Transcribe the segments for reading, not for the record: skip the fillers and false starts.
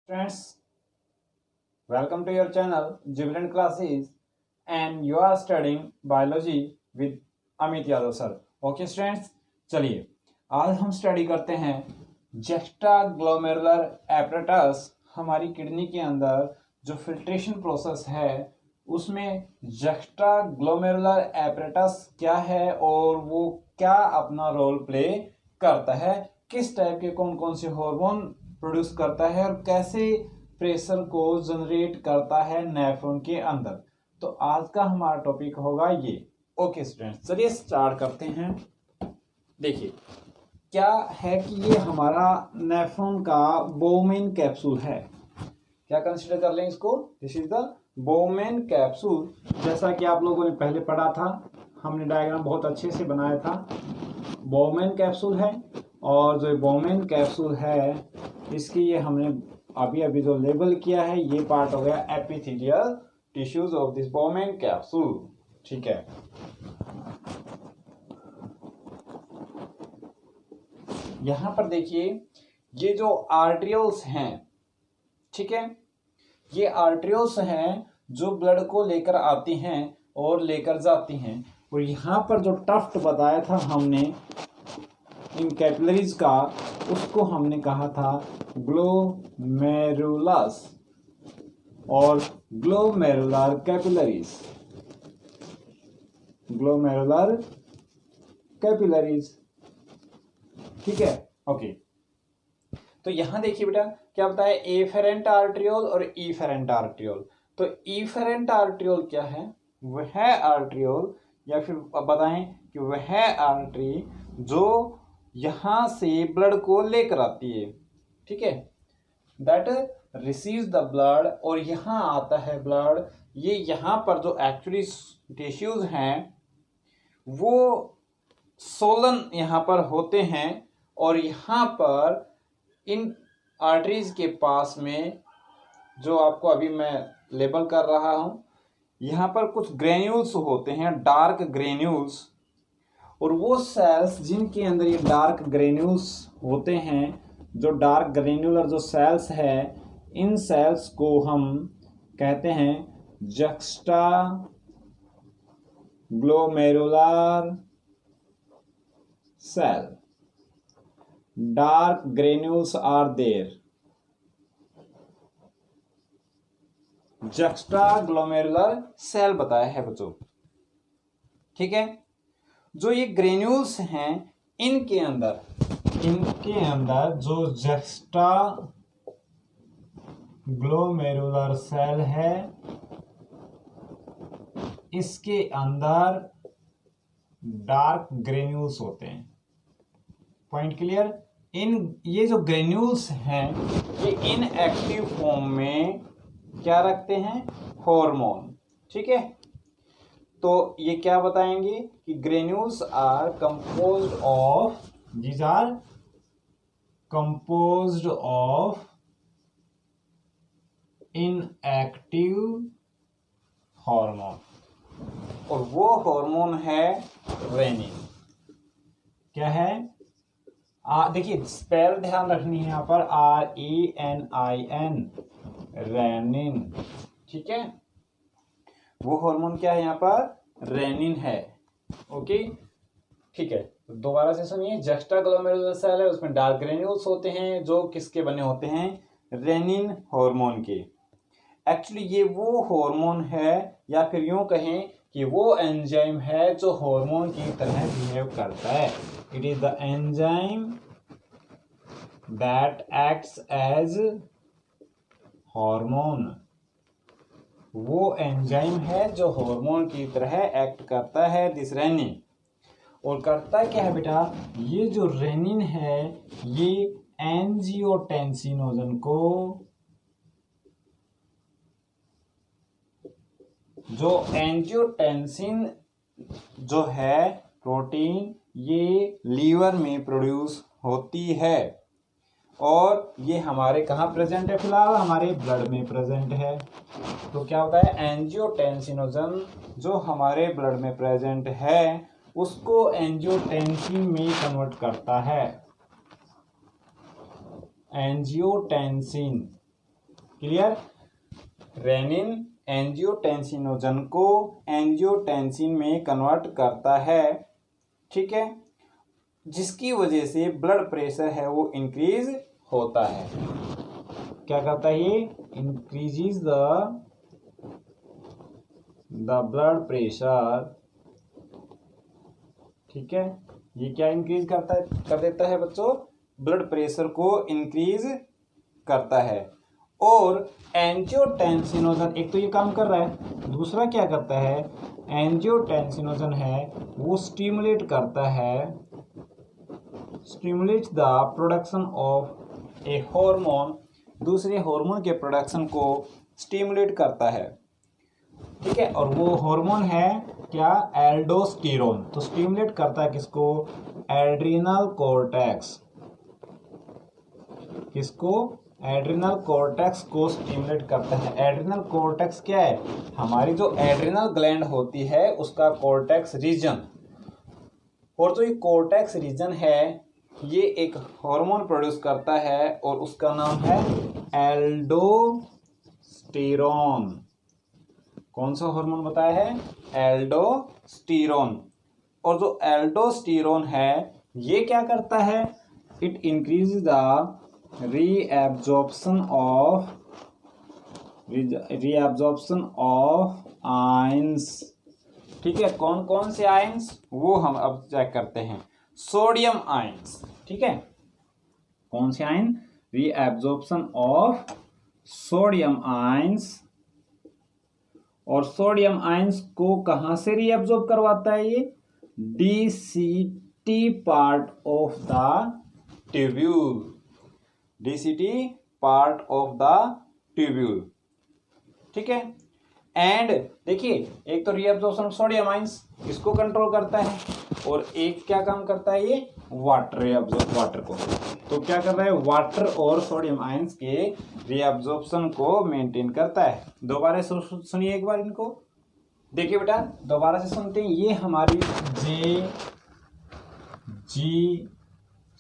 Friends, welcome to your channel Jubilant Classes and you are studying biology with Amit Yadav sir. Okay students, चलिए आज हम study करते हैं juxta glomerular apparatus. हमारी kidney के अंदर जो फिल्ट्रेशन प्रोसेस है उसमें जस्टा ग्लोमेरुलर एपरेटस क्या है और वो क्या अपना रोल प्ले करता है, किस टाइप के कौन कौन से हार्मोन प्रोड्यूस करता है और कैसे प्रेशर को जनरेट करता है नेफ्रॉन के अंदर। तो आज का हमारा टॉपिक होगा ये। ओके स्टूडेंट्स, चलिए स्टार्ट करते हैं। देखिए क्या है कि ये हमारा नेफ्रॉन का बोमेन कैप्सूल है। क्या कंसीडर कर लें इसको, this is the Bowman capsule. जैसा कि आप लोगों ने पहले पढ़ा था, हमने डायग्राम बहुत अच्छे से बनाया था। बोमेन कैप्सूल है और जो बोमेन कैप्सूल है इसकी ये हमने अभी अभी जो लेबल किया है ये पार्ट हो गया epithelial tissues of this Bowman capsule. ठीक है, यहां पर देखिए ये जो आर्ट्रियोल्स हैं, ठीक है, ये आर्ट्रियोल्स हैं जो ब्लड को लेकर आती हैं और लेकर जाती हैं। और यहां पर जो टफ्ट बताया था हमने इन कैपिलरीज का, उसको हमने कहा था ग्लोमेरुलस और ग्लोमेरुलर कैपिलरीज। ग्लोमेरुलर कैपिलरीज, ठीक है। ओके, तो यहां देखिए बेटा क्या बताया, एफेरेंट आर्ट्रियोल और इफेरेंट आर्ट्रियोल। तो इफेरेंट आर्ट्रियोल क्या है, वह आर्ट्रियोल या फिर बताएं कि वह आर्टरी जो यहां से ब्लड को लेकर आती है, ठीक है, दैट रिसीव्स द ब्लड, और यहां आता है ब्लड। ये यहां पर जो एक्चुअली टिश्यूज हैं वो सोलन यहां पर होते हैं और यहां पर इन आर्टरीज के पास में जो आपको अभी मैं लेबल कर रहा हूं, यहां पर कुछ ग्रेन्यूल्स होते हैं, डार्क ग्रेन्यूल्स। और वो सेल्स जिनके अंदर ये डार्क ग्रेन्यूल्स होते हैं, जो डार्क ग्रेन्युलर जो सेल्स है, इन सेल्स को हम कहते हैं juxta glomerular cell. Dark granules are there, juxta glomerular cell बताया है बच्चों, ठीक है। जो ये ग्रेन्यूल्स हैं इनके अंदर जो जक्स्टा ग्लोमेरुलर सेल है इसके अंदर डार्क ग्रेन्यूल्स होते हैं। Point clear. ये जो ग्रेन्यूल्स हैं ये इनएक्टिव फॉर्म में क्या रखते हैं, हार्मोन, ठीक है। तो ये क्या बताएंगे कि granules are composed of, these are composed of inactive hormone, और वो हार्मोन है रेनिन। क्या है, देखिए स्पेल ध्यान रखनी है यहाँ पर, RENIN, रेनिन, ठीक है। वो हार्मोन क्या है यहाँ पर, रेनिन है। ओके, ठीक है, तो दोबारा से सुनिए। जस्टा ग्लोमेरुलर सेल है, उसमें डार्क ग्रेन्यूल्स होते हैं जो किसके बने होते हैं, रेनिन हार्मोन के। एक्चुअली ये वो हार्मोन है या फिर यूं कहें कि वो एंजाइम है जो हार्मोन की तरह बिहेव करता है। It is the enzyme that acts as hormone. वो एंजाइम है जो हार्मोन की तरह एक्ट करता है, दिस रेनिन। और करता क्या है बेटा, ये जो रेनिन है ये एंजियोटेंसिनोजन को, जो एंजियोटेंसिन जो है प्रोटीन, ये लीवर में प्रोड्यूस होती है और ये हमारे कहाँ प्रेजेंट है, फिलहाल हमारे ब्लड में प्रेजेंट है। तो क्या होता है, एंजियोटेंसिनोजन जो हमारे ब्लड में प्रेजेंट है उसको एंजियोटेंसिन में कन्वर्ट करता है। Angiotensin clear. रेनिन एंजियोटेंसिनोजन को एंजियोटेंसिन में कन्वर्ट करता है, ठीक है, जिसकी वजह से ब्लड प्रेशर है वो इंक्रीज होता है। क्या करता है ये? इंक्रीजेस द ब्लड प्रेशर, ठीक है। ये क्या इंक्रीज कर देता है बच्चों? ब्लड प्रेशर को इंक्रीज करता है। और एंजियोटेंसिनोजन एक तो ये काम कर रहा है, दूसरा क्या करता है? एंजियोटेंसिनोजन है वो स्टिमुलेट करता है, stimulates the production of A hormone, दूसरे हार्मोन के प्रोडक्शन को स्टिमुलेट करता है, ठीक है। और वो हार्मोन है क्या? एल्डोस्टेरोन। तो स्टिमुलेट करता है किसको? Adrenal cortex. किसको? एड्रिनल कॉर्टेक्स को स्टिमुलेट करता है। एड्रिनल कॉर्टेक्स क्या है? हमारी जो एड्रिनल ग्लैंड होती है उसका कॉर्टेक्स रीजन। और जो ये कॉर्टेक्स रीजन है ये एक हार्मोन प्रोड्यूस करता है और उसका नाम है एल्डोस्टेरोन। कौन सा हार्मोन बताया है? एल्डोस्टेरोन। और जो एल्डोस्टेरोन है ये क्या करता है? It increase the reabsorption of ions, ठीक है। कौन कौन से आयंस वो हम अब चेक करते हैं। सोडियम आयंस, ठीक है। कौन से ion? Reabsorption of sodium ions. और सोडियम आयंस को कहां से रीएब्जॉर्ब करवाता है ये? DCT part of the tubule, DCT part of the tubule, ठीक है। एंड देखिए एक तो रीएब्जॉर्प्शन ऑफ सोडियम आयंस इसको कंट्रोल करता है और एक क्या काम करता है ये? वाटर रीअब्जॉर्ब वाटर को। तो क्या कर रहा है? वाटर और सोडियम आयंस के रीअब्जॉर्प्शन को मेंटेन करता है। दोबारा सुनिए एक बार इनको, देखिए बेटा दोबारा से सुनते हैं। ये हमारी जी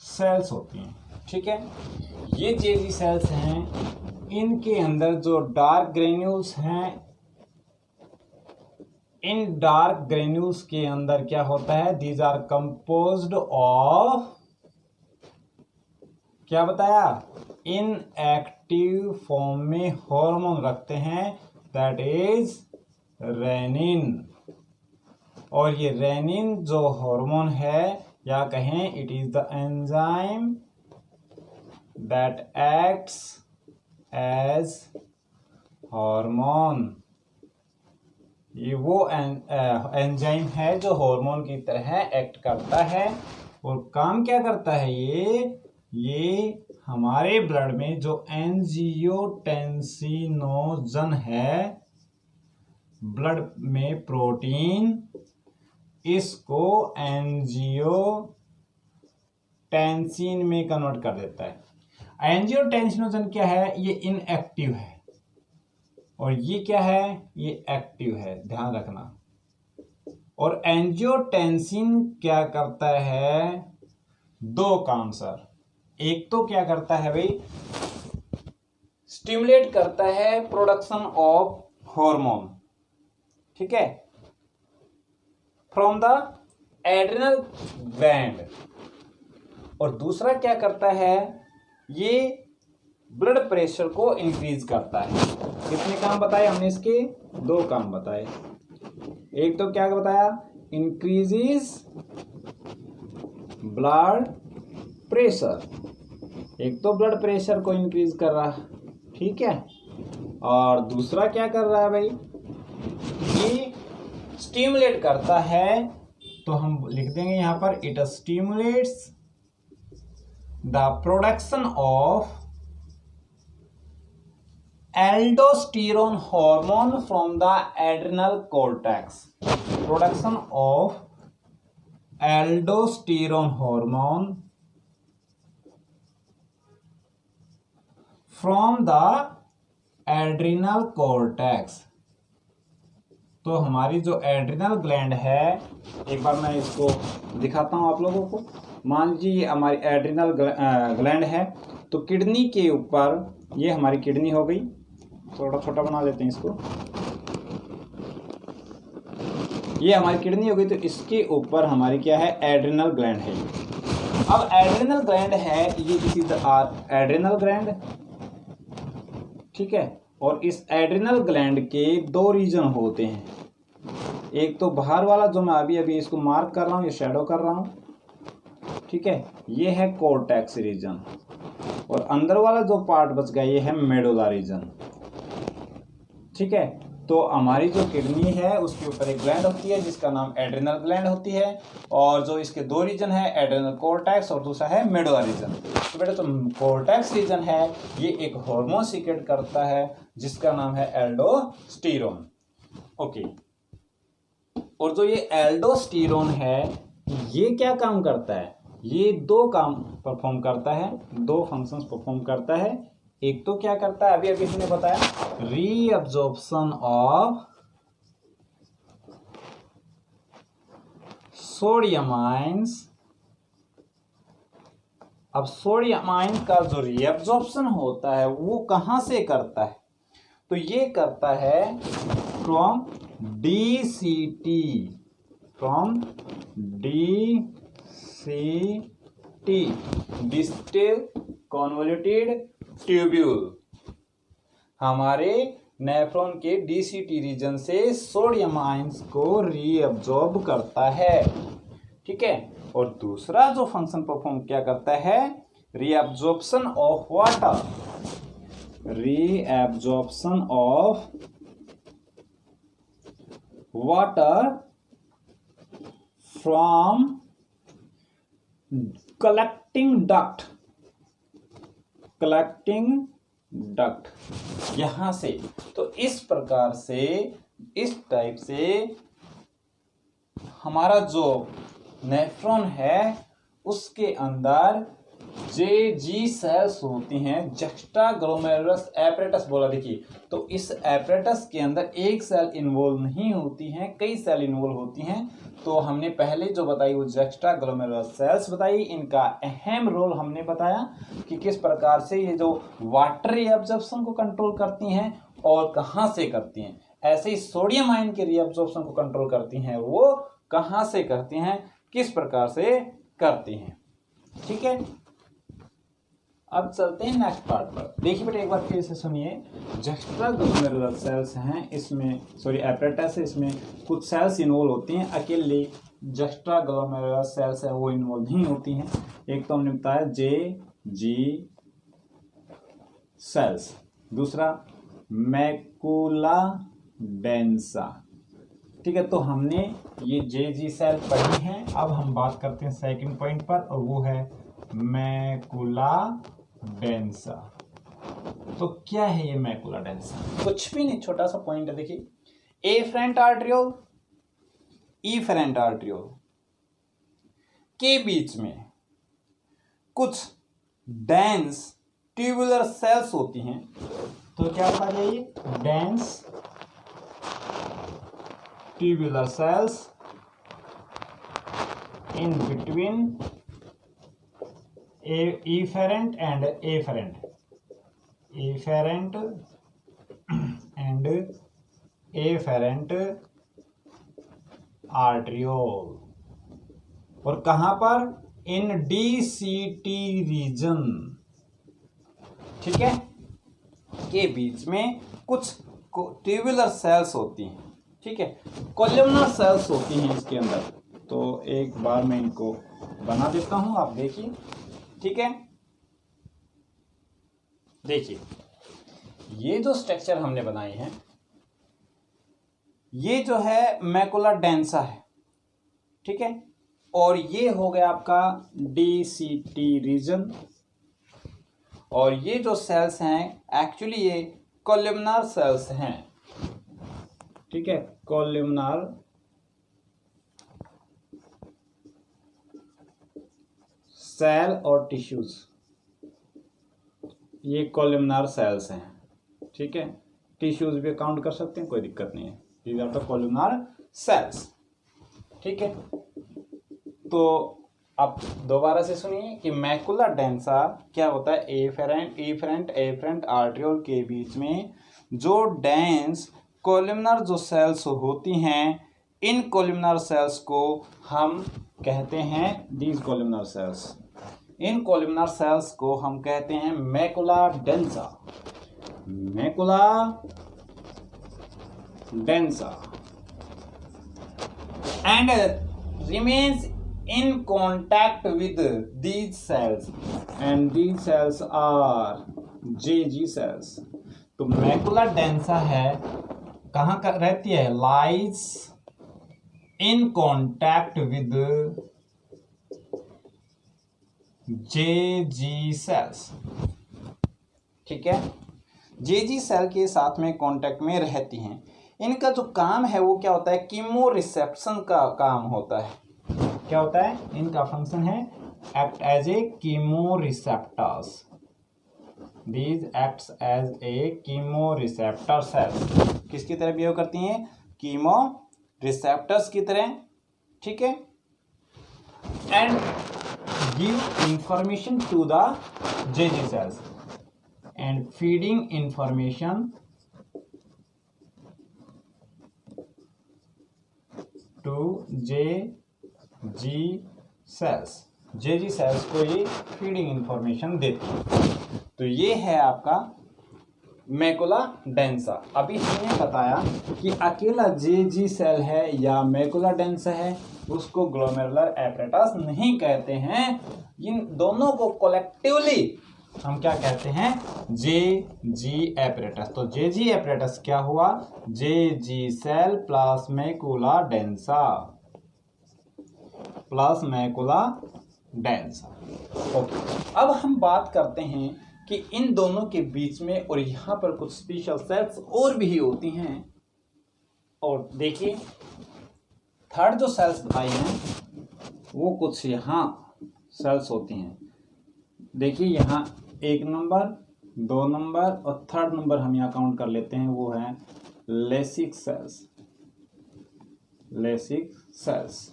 सेल्स होती हैं, ठीक है। ये जी सेल्स हैं, इनके अंदर जो डार्क ग्रेन्यूल्स हैं, इन डार्क ग्रेन्यूल्स के अंदर क्या होता है? दीज आर कंपोज्ड ऑफ, क्या बताया? इन एक्टिव फॉर्म में हार्मोन रखते हैं, दैट इज रेनिन। और ये रेनिन जो हार्मोन है या कहें it is the enzyme that acts as hormone. ये वो एंजाइम है जो हार्मोन की तरह एक्ट करता है। और काम क्या करता है ये हमारे ब्लड में जो एंजियोटेंसिनोजन है, ब्लड में प्रोटीन, इसको एंजियोटेंसिन में कन्वर्ट कर देता है। एंजियोटेंसिनोजन क्या है? ये इनएक्टिव है और ये क्या है? ये एक्टिव है, ध्यान रखना। और एंजियोटेंसिन क्या करता है? दो काम सर। एक तो क्या करता है भाई? स्टिमुलेट करता है प्रोडक्शन ऑफ हार्मोन, ठीक है, फ्रॉम द एड्रिनल ग्लैंड। और दूसरा क्या करता है? ये ब्लड प्रेशर को इंक्रीज करता है। कितने काम बताए हमने इसके? दो काम बताए। एक तो क्या बताया? इंक्रीजेस ब्लड प्रेशर, एक तो ब्लड प्रेशर को इंक्रीज कर रहा है, ठीक है। और दूसरा क्या कर रहा है भाई? ये स्टिमुलेट करता है। तो हम लिख देंगे यहां पर it stimulates the production of aldosterone hormone from the adrenal cortex. Production of aldosterone hormone from the adrenal cortex. तो हमारी जो एड्रिनल ग्लैंड है, एक बार मैं इसको दिखाता हूं आप लोगों को। मान लीजिए हमारी एड्रिनल ग्लैंड है, तो किडनी के ऊपर, ये हमारी किडनी हो गई, थोड़ा छोटा बना देते हैं इसको। ये हमारी किडनी हो गई, तो इसके ऊपर हमारी क्या है, एड्रिनल ग्लैंड है। अब एड्रिनल ग्लैंड है, ये this is the adrenal gland, ठीक है। और इस एड्रिनल ग्लैंड के दो रीजन होते हैं, एक तो बाहर वाला जो मैं अभी अभी इसको मार्क कर रहा हूँ, ये शेडो कर रहा हूँ, ठीक है, ये है कोर्टेक्स रीजन, और अंदर वाला जो पार्ट बच गया ये है मेडुला रीजन, ठीक है। तो हमारी जो किडनी है उसके ऊपर एक ग्लैंड होती है जिसका नाम एड्रिनल ग्लैंड होती है, और जो इसके दो रीजन है, एड्रिनल कोर्टेक्स और दूसरा है मेडुला रीजन। तो बेटा जो कोर्टेक्स रीजन है ये एक हार्मोन सीक्रेट करता है जिसका नाम है एल्डोस्टेरोन, ओके। और जो ये एल्डोस्टेरोन है ये क्या काम करता है, ये दो काम परफॉर्म करता है, दो फंक्शंस परफॉर्म करता है। एक तो क्या करता है, अभी अभी हमने बताया, रीअब्जॉर्प्शन ऑफ सोडियम आयंस। अब सोडियम आयन का जो रीअब्जॉर्प्शन होता है वो कहां से करता है, तो ये करता है from DCT, from DCT, distal convoluted tubule. हमारे नेफ्रॉन के DCT रीजन से सोडियम आयंस को रीअब्जॉर्ब करता है, ठीक है। और दूसरा जो फंक्शन परफॉर्म क्या करता है, reabsorption of water, reabsorption of water from collecting duct, collecting duct, यहां से। तो इस प्रकार से, इस टाइप से हमारा जो नेफ्रॉन है उसके अंदर जी सेल्स होती हैं, जस्टा ग्लोमेरुलस एपरेटस बोला, देखिए। तो इस एपरेटस के अंदर एक सेल इन्वॉल्व नहीं होती हैं, कई सेल इन्वॉल्व होती हैं। तो हमने पहले जो बताई वो जस्टा ग्लोमेरुलस सेल्स बताई, इनका अहम रोल हमने बताया कि किस प्रकार से ये जो वाटर रीअब्जॉर्प्शन को कंट्रोल करती हैं और कहाँ से करती हैं। ऐसे ही सोडियम आयन के रीअब्जॉर्प्शन को कंट्रोल करती हैं, वो कहाँ से करती हैं, किस प्रकार से करती हैं, ठीक है। अब चलते हैं नेक्स्ट पार्ट पर। देखिए बेटा एक बार फिर से सुनिए, जस्टा ग्लोमेरुलर सेल्स हैं, इसमें सॉरी एपरेटस है, इसमें कुछ सेल्स इन्वॉल्व होती हैं, अकेले जस्टा ग्लोमेरुलर सेल्स है वो इन्वॉल्व नहीं होती हैं। एक तो हमने बताया जी सेल्स, दूसरा मैकुला डेंसा, ठीक है। तो हमने ये जी सेल पढ़ी हैं। अब हम बात करते हैं सेकंड पॉइंट पर, और वो है मैकुला डेंसा। तो क्या है ये मैकुला डेंसा, कुछ भी नहीं, छोटा सा पॉइंट है, देखिए, एफरेंट आर्ट्रियोल, इफरेंट आर्ट्रियोल के बीच में कुछ डेंस ट्यूबुलर सेल्स होती हैं। तो क्या होता है ये dense tubular cells in between efferent and afferent, efferent and afferent arteriole, और कहां पर, इन DCT रीजन, ठीक है, के बीच में कुछ ट्यूबुलर सेल्स होती हैं, ठीक है, कोलुमनर सेल्स होती हैं इसके अंदर। तो एक बार मैं इनको बना देता हूं, आप देखिए, ठीक है। देखिए ये जो स्ट्रक्चर हमने बनाए हैं, ये जो है मैकुला डेंसा है, ठीक है, और ये हो गया आपका DCT रीजन, और ये जो सेल्स हैं एक्चुअली ये कोलुमनर सेल्स हैं, ठीक है, कोलुमनर सेल और टिश्यूज, ये कोलुमनर सेल्स हैं, ठीक है। टिश्यूज भी काउंट कर सकते हैं, कोई दिक्कत नहीं है, these are the columnar cells, ठीक है। तो अब दोबारा से सुनिए कि मैकुला डेंसा क्या होता है, एफरेंट आर्ट्रियोल के बीच में जो डेंस कोलिमनर जो सेल्स होती हैं, इन कोलिमनर सेल्स को हम कहते हैं दीज कोलिमनर सेल्स, इन कोलिमनर सेल्स को हम कहते हैं macula densa, macula densa, and remains in contact with these cells, and these cells are JG cells। तो मैकुला डेंसा है, कहाँ का रहती है, lies in contact with JG cells, ठीक है, JG सेल के साथ में कांटेक्ट में रहती हैं। इनका जो काम है वो क्या होता है, कीमो रिसेप्शन का काम होता है। क्या होता है, इनका फंक्शन है act as a chemo receptors, these acts as a chemo receptor cells. किसकी तरह बिहेव करती हैं, कीमो रिसेप्टर्स की तरह, ठीक है, and give information to the JG cells and feeding information to JG cells, JG cells को ये फीडिंग इंफॉर्मेशन देती है। तो ये है आपका मैकुला डेंसा। अभी हमने बताया कि अकेला JG सेल है या मैकुला डेंसा है, उसको ग्लोमेरुलर एपरेटस नहीं कहते हैं। इन दोनों को कलेक्टिवली हम क्या कहते हैं, JG एपरेटस। तो JG एपरेटस क्या हुआ, JG cell plus macula densa, plus macula densa. Okay, अब हम बात करते हैं कि इन दोनों के बीच में और यहाँ पर कुछ स्पेशल सेल्स और भी होती हैं। और देखिए थर्ड जो सेल्स बताई हैं वो कुछ यहाँ सेल्स होती हैं। देखिए यहाँ 1 नंबर, 2 नंबर और 3rd नंबर हम यहाँ काउंट कर लेते हैं, वो है लेसिक सेल्स, लेसिक सेल्स,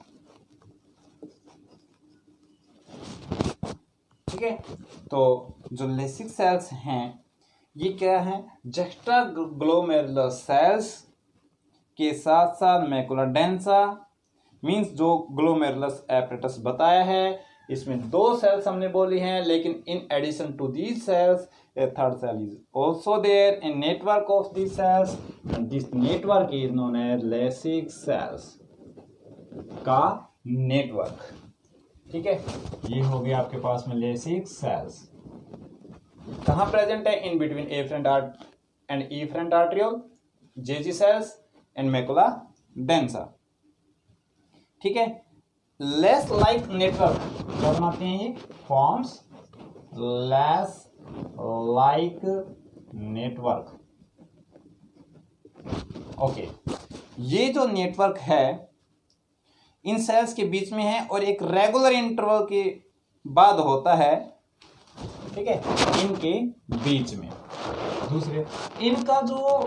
ठीक है। तो जो लेसिक सेल्स हैं ये क्या है, जस्टा ग्लोमेरुलर सेल्स के साथ साथ मैकुला डेंसा, मींस जो ग्लोमेरुलस एपरेटस बताया है इसमें 2 सेल्स हमने बोली हैं, लेकिन in addition to these cells a third cell is also there in network of these cells, and this network is known as Leydig cells का नेटवर्क, ठीक है। ये हो गया आपके पास में Leydig cells। कहाँ प्रेजेंट है, in between afferent and efferent arteriole, JG cells and macula densa, ठीक है। लेस लाइक नेटवर्क क्या बनाते हैं, ये forms lace like network. Okay, ये जो नेटवर्क है इन सेल्स के बीच में है और एक रेगुलर इंटरवल के बाद होता है, ठीक है, इनके बीच में। दूसरे, इनका जो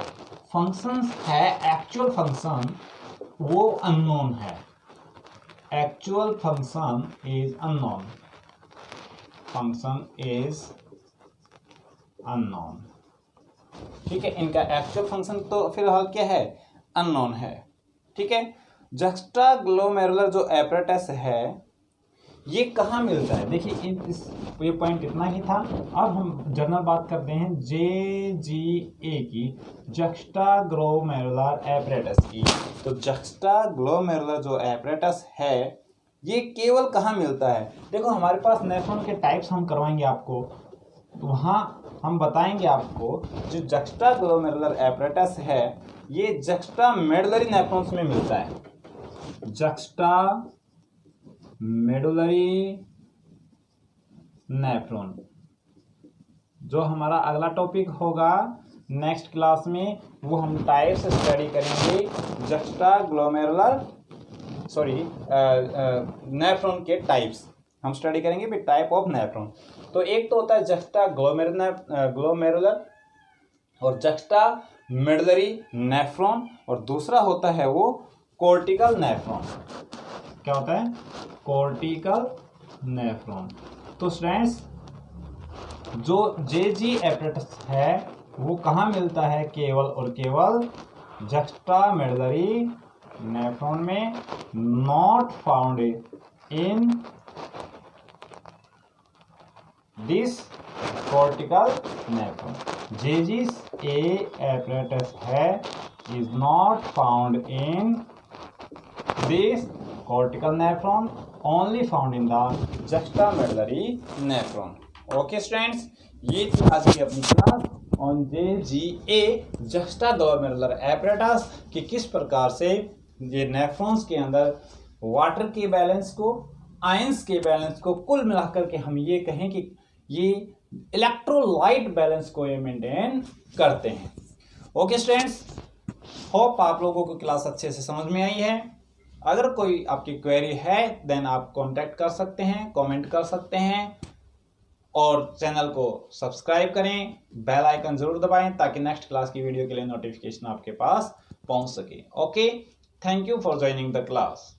फंक्शन है, एक्चुअल फंक्शन वो अननोन है, actual function is unknown, function is unknown, ठीक है। इनका एक्चुअल फंक्शन तो फिलहाल क्या है, अननोन है, ठीक है। जस्टा ग्लोमेरुलर जो एपरेटस है ये कहाँ मिलता है, देखिए ये पॉइंट इतना ही था। अब हम जनरल बात करते हैं JGA की, जस्टा ग्लोमेरुलर एपरेटस की। तो जस्टा ग्लोमेरुलर जो एपरेटस है ये केवल कहाँ मिलता है, देखो हमारे पास नेफ्रॉन के टाइप्स हम करवाएंगे आपको, तो वहाँ हम बताएंगे आपको जो जस्टा ग्लोमेरुलर एपरेटस है ये जस्टा मेडुलरी नेफ्रॉन्स में मिलता है, जस्टा मेडुलरी नेफ्रॉन। जो हमारा अगला टॉपिक होगा नेक्स्ट क्लास में वो हम टाइप्स स्टडी करेंगे जस्टा ग्लोमेरुलर नेफ्रॉन के टाइप्स हम स्टडी करेंगे भी, टाइप ऑफ नेफ्रॉन। तो एक तो होता है जस्टा ग्लोमेरुलर और जस्टा मेडुलरी नेफ्रॉन, और दूसरा होता है वो कोर्टिकल नेफ्रॉन। क्या होता है, कोर्टिकल नेफ्रॉन। तो स्टूडेंट्स जो JG एपरेटस है वो कहाँ मिलता है? केवल और केवल जस्टामेडुलरी नेफ्रॉन में, not found in this cortical nephron. Jeji's A apparatus is not found in this cortical nephron, only found in the juxtamedullary nephron. Okay students, ये थी आज की अपनी class on JGA juxtamedullary apparatus कि किस प्रकार से ये नेफ्रॉन्स के अंदर वाटर के बैलेंस को, आयंस के बैलेंस को, कुल मिलाकर के हम ये कहें कि ये इलेक्ट्रोलाइट बैलेंस को ये मेंटेन करते हैं। ओके स्टूडेंट्स, होप आप लोगों को क्लास अच्छे से समझ में आई है। अगर कोई आपकी क्वेरी है देन आप कांटेक्ट कर सकते हैं, कमेंट कर सकते हैं और चैनल को सब्सक्राइब करें, बेल आइकन जरूर दबाएं ताकि नेक्स्ट क्लास की वीडियो के लिए नोटिफिकेशन आपके पास पहुंच सके। Okay, thank you for joining the class.